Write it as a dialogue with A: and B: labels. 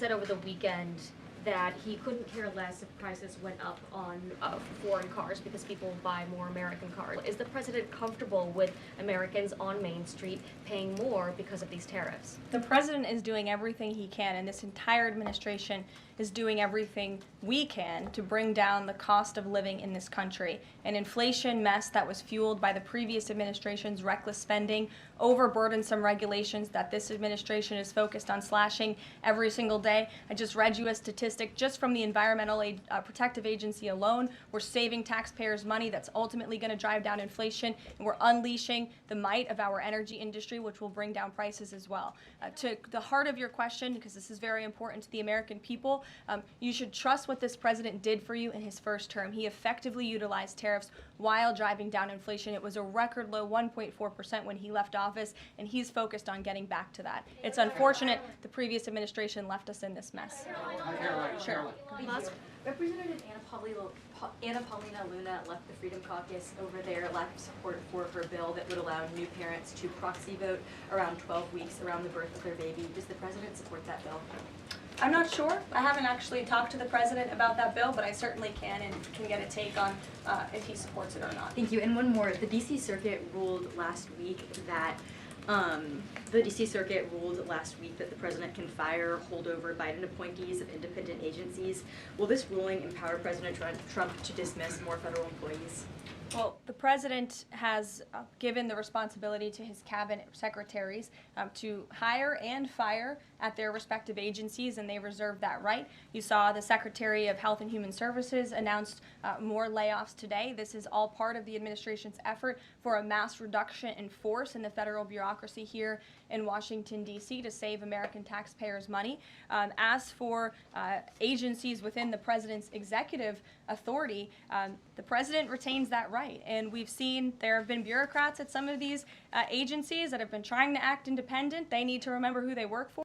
A: said over the weekend that he couldn't care less if prices went up on foreign cars because people buy more American cars. Is the president comfortable with Americans on Main Street paying more because of these tariffs?
B: The president is doing everything he can, and this entire administration is doing everything we can to bring down the cost of living in this country. An inflation mess that was fueled by the previous administration's reckless spending, overburdensome regulations that this administration is focused on slashing every single day. I just read you a statistic just from the Environmental Protective Agency alone. We're saving taxpayers money that's ultimately going to drive down inflation, and we're unleashing the might of our energy industry, which will bring down prices as well. To the heart of your question, because this is very important to the American people, you should trust what this president did for you in his first term. He effectively utilized tariffs while driving down inflation. It was a record low 1.4% when he left office, and he's focused on getting back to that. It's unfortunate the previous administration left us in this mess.
C: Sure. Representative Anna Paulina Luna left the Freedom Caucus over their lack of support for her bill that would allow new parents to proxy vote around 12 weeks around the birth of their baby. Does the president support that bill?
B: I'm not sure. I haven't actually talked to the president about that bill, but I certainly can get a take on if he supports it or not.
C: Thank you. And one more. The D.C. Circuit ruled last week that the president can fire holdover Biden appointees of independent agencies. Will this ruling empower President Trump to dismiss more federal employees?
B: Well, the president has given the responsibility to his cabinet secretaries to hire and fire at their respective agencies, and they reserve that right. You saw the Secretary of Health and Human Services announced more layoffs today. This is all part of the administration's effort for a mass reduction in force in the federal bureaucracy here in Washington, D.C. to save American taxpayers money. As for agencies within the president's executive authority, the president retains that right. And we've seen there have been bureaucrats at some of these agencies that have been trying to act independent. They need to remember who they work for.